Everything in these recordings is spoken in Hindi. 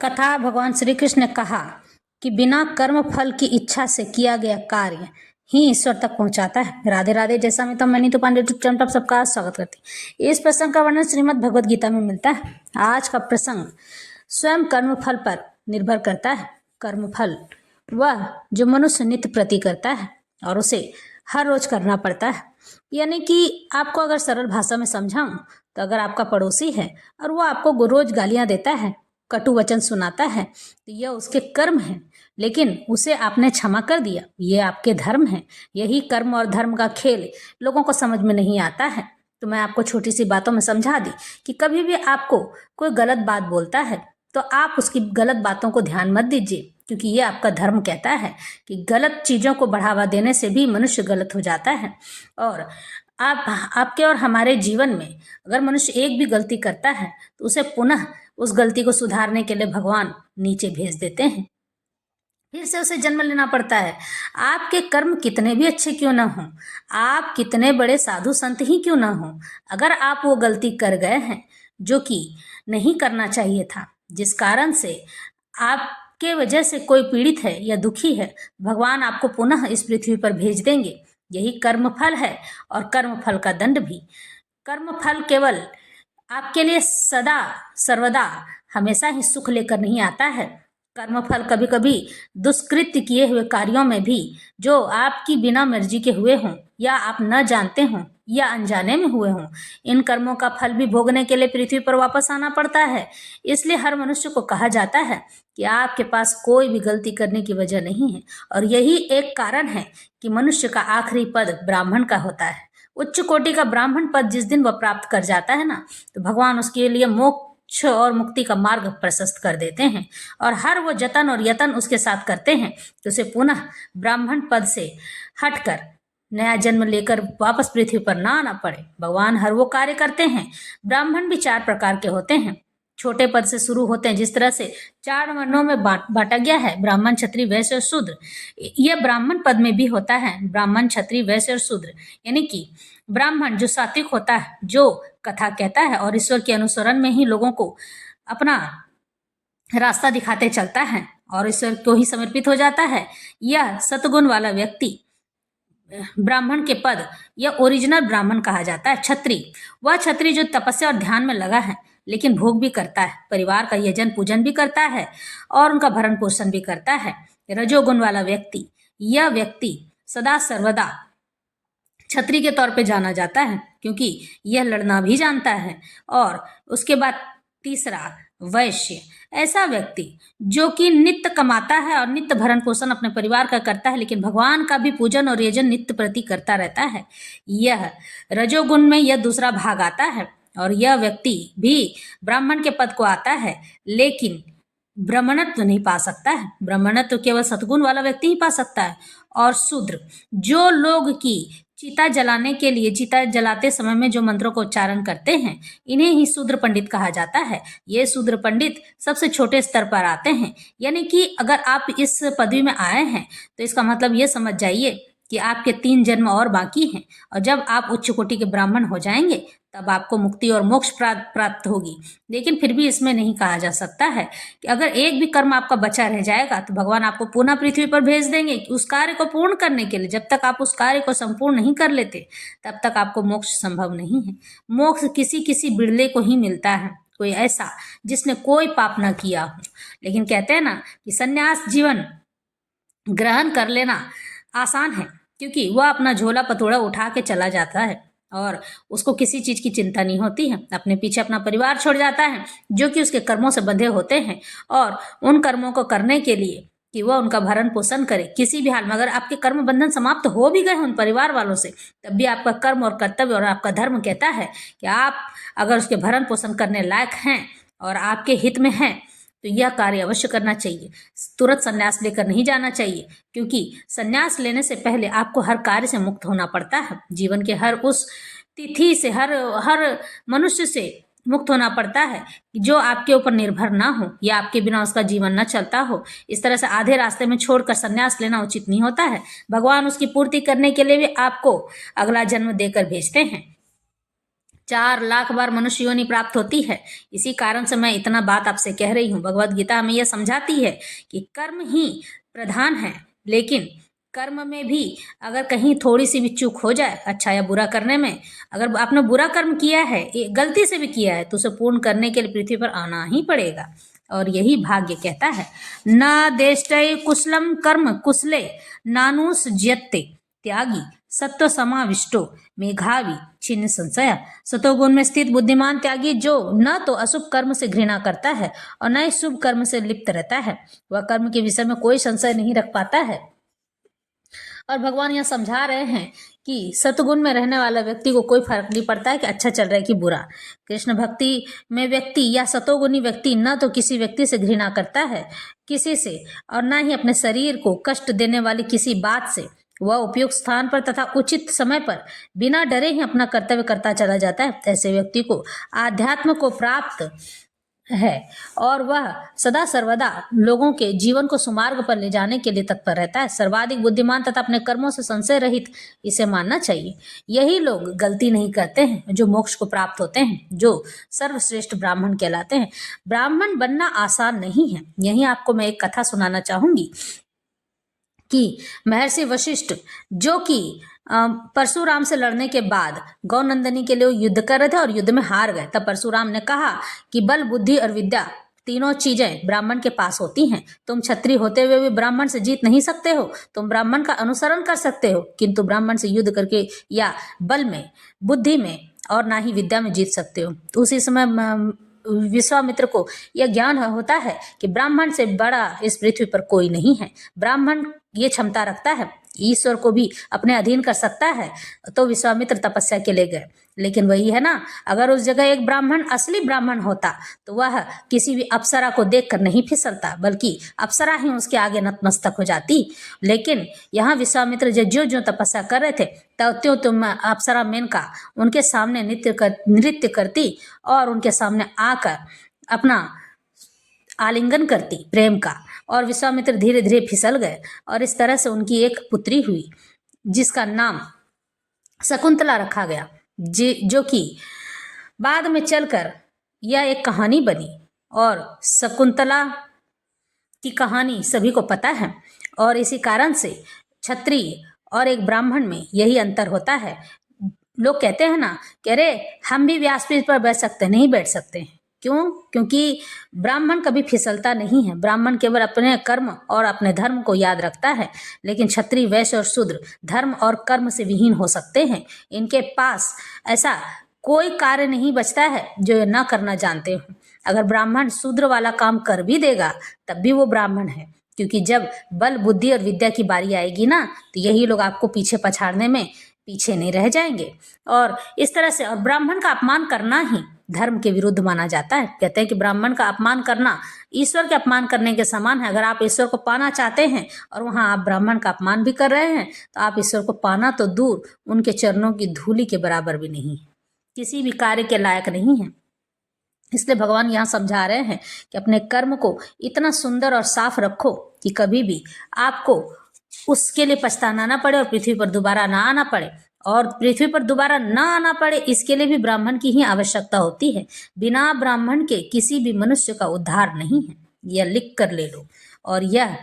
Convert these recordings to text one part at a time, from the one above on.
कथा भगवान श्री कृष्ण ने कहा कि बिना कर्म फल की इच्छा से किया गया कार्य ही ईश्वर तक पहुंचाता है। राधे राधे। जैसा मैं मनी तो पांडे यूट्यूब चैनल पर सबका स्वागत करती हूँ। इस प्रसंग का वर्णन श्रीमद् भगवद गीता में मिलता है। आज का प्रसंग स्वयं कर्म फल पर निर्भर करता है। कर्म फल वह जो मनुष्य नित्य प्रति करता है और उसे हर रोज करना पड़ता है। यानी कि आपको अगर सरल भाषा में समझाऊं तो अगर आपका पड़ोसी है और वो आपको रोज गालियां देता है, कटु वचन सुनाता है, तो यह उसके कर्म है, लेकिन उसे आपने क्षमा कर दिया, ये आपके धर्म है। यही कर्म और धर्म का खेल लोगों को समझ में नहीं आता है। तो मैं आपको छोटी सी बातों में समझा दी कि कभी भी आपको कोई गलत बात बोलता है तो आप उसकी गलत बातों को ध्यान मत दीजिए, क्योंकि ये आपका धर्म कहता है कि गलत चीज़ों को बढ़ावा देने से भी मनुष्य गलत हो जाता है। और आपके और हमारे जीवन में अगर मनुष्य एक भी गलती करता है तो उसे पुनः उस गलती को सुधारने के लिए भगवान नीचे भेज देते हैं, फिर से उसे जन्म लेना पड़ता है। आपके कर्म कितने भी अच्छे क्यों ना हों, आप कितने बड़े साधु संत ही क्यों ना हों, अगर आप वो गलती कर गए हैं जो कि नहीं करना चाहिए था, जिस कारण से आपके वजह से कोई पीड़ित है या दुखी है, भगवान आपको पुनः इस पृथ्वी पर भेज देंगे। यही कर्म फल है और कर्म फल का दंड भी। कर्म फल केवल आपके लिए सदा सर्वदा हमेशा ही सुख लेकर नहीं आता है। कर्म फल कभी कभी दुष्कृत्य किए हुए कार्यों में भी, जो आपकी बिना मर्जी के हुए हों या आप न जानते हों या अनजाने में हुए हों, इन कर्मों का फल भी भोगने के लिए पृथ्वी पर वापस आना पड़ता है। इसलिए हर मनुष्य को कहा जाता है कि आपके पास कोई भी गलती करने की वजह नहीं है। और यही एक कारण है कि मनुष्य का आखिरी पद ब्राह्मण का होता है। उच्च कोटि का ब्राह्मण पद जिस दिन वह प्राप्त कर जाता है ना, तो भगवान उसके लिए मोक्ष और मुक्ति का मार्ग प्रशस्त कर देते हैं। और हर वो जतन और यतन उसके साथ करते हैं कि उसे पुनः ब्राह्मण पद से हटकर नया जन्म लेकर वापस पृथ्वी पर ना आना पड़े। भगवान हर वो कार्य करते हैं। ब्राह्मण भी 4 प्रकार के होते हैं, छोटे पद से शुरू होते हैं। जिस तरह से 4 वर्णों में बांटा गया है, ब्राह्मण, क्षत्रिय, वैश्य और शूद्र, यह ब्राह्मण पद में भी होता है। ब्राह्मण, क्षत्रिय, वैश्य और शूद्र, यानी कि ब्राह्मण जो सात्विक होता है, जो कथा कहता है और ईश्वर के अनुसरण में ही लोगों को अपना रास्ता दिखाते चलता है और ईश्वर को ही समर्पित हो जाता है, यह सतगुण वाला व्यक्ति ब्राह्मण के पद या ओरिजिनल ब्राह्मण कहा जाता है। क्षत्रिय, वह क्षत्रिय जो तपस्या और ध्यान में लगा है, लेकिन भोग भी करता है, परिवार का यजन पूजन भी करता है और उनका भरण पोषण भी करता है। रजोगुण वाला व्यक्ति, यह व्यक्ति सदा सर्वदा क्षत्रिय के तौर पे जाना जाता है, क्योंकि यह लड़ना भी जानता है। और उसके बाद तीसरा वैश्य, ऐसा व्यक्ति जो कि नित्य कमाता है और नित्य भरण पोषण अपने परिवार का करता है, लेकिन भगवान का भी पूजन और यजन नित्य प्रति करता रहता है। यह रजोगुण में यह दूसरा भाग आता है और यह व्यक्ति भी ब्राह्मण के पद को आता है, लेकिन ब्राह्मणत्व नहीं पा सकता है। ब्राह्मणत्व केवल सतगुण वाला व्यक्ति ही पा सकता है। और शूद्र, जो लोग की चिता जलाने के लिए, चिता जलाते समय में जो मंत्रों का उच्चारण करते हैं, इन्हें ही शूद्र पंडित कहा जाता है। ये शूद्र पंडित सबसे छोटे स्तर पर आते हैं। यानी कि अगर आप इस पदवी में आए हैं तो इसका मतलब ये समझ जाइए कि आपके 3 जन्म और बाकी हैं, और जब आप उच्च कोटि के ब्राह्मण हो जाएंगे तब आपको मुक्ति और मोक्ष प्राप्त होगी। लेकिन फिर भी इसमें नहीं कहा जा सकता है कि अगर एक भी कर्म आपका बचा रह जाएगा तो भगवान आपको पुनः पृथ्वी पर भेज देंगे कि उस कार्य को पूर्ण करने के लिए। जब तक आप उस कार्य को संपूर्ण नहीं कर लेते तब तक आपको मोक्ष संभव नहीं है। मोक्ष किसी किसी बिरले को ही मिलता है, कोई ऐसा जिसने कोई पाप ना किया हो। लेकिन कहते हैं ना कि संन्यास जीवन ग्रहण कर लेना आसान है, क्योंकि वह अपना झोला पतोड़ा उठा के चला जाता है और उसको किसी चीज की चिंता नहीं होती है। अपने पीछे अपना परिवार छोड़ जाता है जो कि उसके कर्मों से बंधे होते हैं, और उन कर्मों को करने के लिए कि वह उनका भरण पोषण करे किसी भी हाल में। अगर आपके कर्म बंधन समाप्त हो भी गए उन परिवार वालों से, तब भी आपका कर्म और कर्तव्य और आपका धर्म कहता है कि आप अगर उसके भरण पोषण करने लायक हैं और आपके हित में हैं तो यह कार्य अवश्य करना चाहिए। तुरंत संन्यास लेकर नहीं जाना चाहिए, क्योंकि संन्यास लेने से पहले आपको हर कार्य से मुक्त होना पड़ता है। जीवन के हर उस तिथि से, हर मनुष्य से मुक्त होना पड़ता है कि जो आपके ऊपर निर्भर ना हो या आपके बिना उसका जीवन न चलता हो। इस तरह से आधे रास्ते में छोड़कर संन्यास लेना उचित नहीं होता है। भगवान उसकी पूर्ति करने के लिए भी आपको अगला जन्म देकर भेजते हैं। 4 लाख बार मनुष्य योनि प्राप्त होती है। इसी कारण से मैं इतना बात आपसे कह रही हूँ। भगवत गीता हमें यह समझाती है कि कर्म ही प्रधान है, लेकिन कर्म में भी अगर कहीं थोड़ी सी भी चूक हो जाए अच्छा या बुरा करने में, अगर आपने बुरा कर्म किया है, गलती से भी किया है, तो उसे पूर्ण करने के लिए पृथ्वी पर आना ही पड़ेगा। और यही भाग्य कहता है, न देष्टै कुशलम कर्म कुशले नानुस ज्यत्ते त्यागी सत्व समाविष्टो मेघावी छिन्न संशय। सतोगुण में स्थित बुद्धिमान त्यागी जो न तो अशुभ कर्म से घृणा करता है और न ही शुभ कर्म से लिप्त रहता है, वह कर्म के विषय में कोई संशय नहीं रख पाता है। और भगवान यहाँ समझा रहे हैं कि सतगुण में रहने वाला व्यक्ति को कोई फर्क नहीं पड़ता है कि अच्छा चल रहा है कि बुरा। कृष्ण भक्ति में व्यक्ति या सतोगुणी व्यक्ति न तो किसी व्यक्ति से घृणा करता है किसी से, और न ही अपने शरीर को कष्ट देने वाली किसी बात से। वह उपयुक्त स्थान पर तथा उचित समय पर बिना डरे ही अपना कर्तव्य करता चला जाता है। ऐसे व्यक्ति को आध्यात्म को प्राप्त है और वह सदा सर्वदा लोगों के जीवन को सुमार्ग पर ले जाने के लिए तत्पर रहता है। सर्वाधिक बुद्धिमान तथा अपने कर्मों से संशय रहित इसे मानना चाहिए। यही लोग गलती नहीं करते हैं जो मोक्ष को प्राप्त होते हैं, जो सर्वश्रेष्ठ ब्राह्मण कहलाते हैं। ब्राह्मण बनना आसान नहीं है। यही आपको मैं एक कथा सुनाना चाहूंगी कि महर्षि वशिष्ठ जो कि परशुराम से लड़ने के बाद गौनंदनी के लिए युद्ध कर रहे थे और युद्ध में हार गए, तब परशुराम ने कहा कि बल बुद्धि और विद्या तीनों चीजें ब्राह्मण के पास होती हैं। तुम क्षत्रिय होते हुए भी ब्राह्मण से जीत नहीं सकते हो। तुम ब्राह्मण का अनुसरण कर सकते हो किंतु ब्राह्मण से युद्ध करके या बल में, बुद्धि में और ना ही विद्या में जीत सकते हो। तो उसी समय विश्वामित्र को यह ज्ञान होता है कि ब्राह्मण से बड़ा इस पृथ्वी पर कोई नहीं है। ब्राह्मण ये क्षमता रखता है, ईश्वर को भी अपने अधीन कर सकता है। तो विश्वामित्र तपस्या के लिए गए। लेकिन वही है ना, अगर उस जगह एक ब्राह्मण असली ब्राह्मण होता तो वह किसी भी अप्सरा को देखकर नहीं फिसलता, बल्कि अप्सरा ही उसके आगे नतमस्तक हो जाती। लेकिन यहाँ विश्वामित्र जो जो तपस्या कर रहे थे त्यों त्यों अप्सरा मेनका उनके सामने नृत्य करती और उनके सामने आकर अपना आलिंगन करती प्रेम का, और विश्वामित्र धीरे धीरे फिसल गए। और इस तरह से उनकी एक पुत्री हुई जिसका नाम शकुंतला रखा गया, जो कि बाद में चलकर यह एक कहानी बनी। और शकुंतला की कहानी सभी को पता है। और इसी कारण से क्षत्रिय और एक ब्राह्मण में यही अंतर होता है। लोग कहते हैं ना कि अरे हम भी व्यासपीठ पर बैठ सकते हैं, नहीं बैठ सकते हैं। क्यों? क्योंकि ब्राह्मण कभी फिसलता नहीं है। ब्राह्मण केवल अपने कर्म और अपने धर्म को याद रखता है, लेकिन क्षत्रिय, वैश्य और शूद्र धर्म और कर्म से विहीन हो सकते हैं। इनके पास ऐसा कोई कार्य नहीं बचता है जो ये न करना जानते हो। अगर ब्राह्मण शूद्र वाला काम कर भी देगा तब भी वो ब्राह्मण है, क्योंकि जब बल बुद्धि और विद्या की बारी आएगी ना, तो यही लोग आपको पीछे पछाड़ने में पीछे नहीं रह जाएंगे। और इस तरह से, और ब्राह्मण का अपमान करना ही धर्म के विरुद्ध माना जाता है। कहते हैं कि ब्राह्मण का अपमान करना ईश्वर के अपमान करने के समान है। अगर आप ईश्वर को पाना चाहते हैं और वहां आप ब्राह्मण का अपमान भी कर रहे हैं, तो आप ईश्वर को पाना तो दूर, उनके चरणों की धूलि के बराबर भी नहीं है, किसी भी कार्य के लायक नहीं है। इसलिए भगवान यहाँ समझा रहे हैं कि अपने कर्म को इतना सुंदर और साफ रखो कि कभी भी आपको उसके लिए पछताना ना पड़े और पृथ्वी पर दोबारा ना आना पड़े। और पृथ्वी पर दोबारा ना आना पड़े इसके लिए भी ब्राह्मण की ही आवश्यकता होती है। बिना ब्राह्मण के किसी भी मनुष्य का उद्धार नहीं है। यह लिख कर ले लो, और यह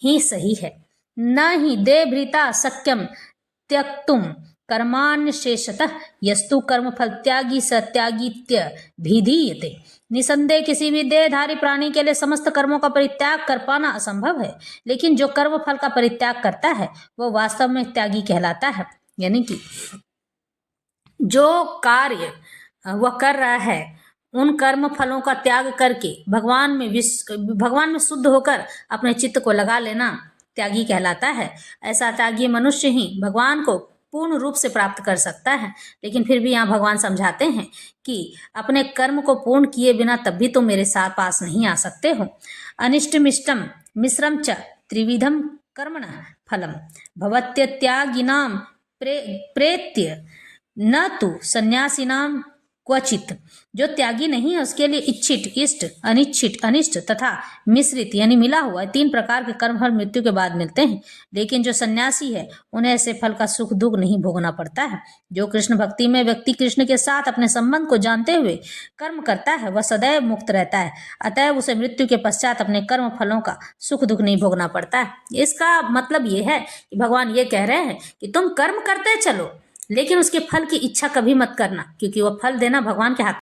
ही सही है। न ही देभृता शक्यम त्यक्तुम कर्मान्य शेषतः यस्तु कर्म फल त्यागी सत्यागीत्य भिधीयते। निसंदेह किसी भी देहधारी प्राणी के लिए समस्त कर्मों का परित्याग कर पाना असंभव है, लेकिन जो कर्म फल का परित्याग करता है वह वास्तव में त्यागी कहलाता है। यानी कि जो कार्य वह कर रहा है उन कर्म फलों का त्याग करके भगवान में शुद्ध होकर अपने चित्त को लगा लेना त्यागी कहलाता है। ऐसा त्यागी मनुष्य ही भगवान को पूर्ण रूप से प्राप्त कर सकता है। लेकिन फिर भी यहाँ भगवान समझाते हैं कि अपने कर्म को पूर्ण किए बिना तब भी तुम मेरे साथ पास नहीं आ सकते हो। अनिष्टमिष्टम मिश्रम च त्रिविधम कर्मण फलम भवत्यत्यागिनाम प्रेत्य न तु सन्यासिनाम क्वचित। जो त्यागी नहीं है उसके लिए इच्छित, इष्ट, अनिच्छित, अनिष्ट तथा मिश्रित यानी मिला हुआ 3 प्रकार के कर्म फल मृत्यु के बाद मिलते हैं। लेकिन जो सन्यासी है उन्हें ऐसे फल का सुख दुख नहीं भोगना पड़ता है। जो कृष्ण भक्ति में व्यक्ति कृष्ण के साथ अपने संबंध को जानते हुए कर्म करता है वह सदैव मुक्त रहता है। अतएव उसे मृत्यु के पश्चात अपने कर्म फलों का सुख दुख नहीं भोगना पड़ता है। इसका मतलब ये है कि भगवान ये कह रहे हैं कि तुम कर्म करते चलो, लेकिन उसके फल की इच्छा कभी मत करना, क्योंकि वह फल देना भगवान के हाथ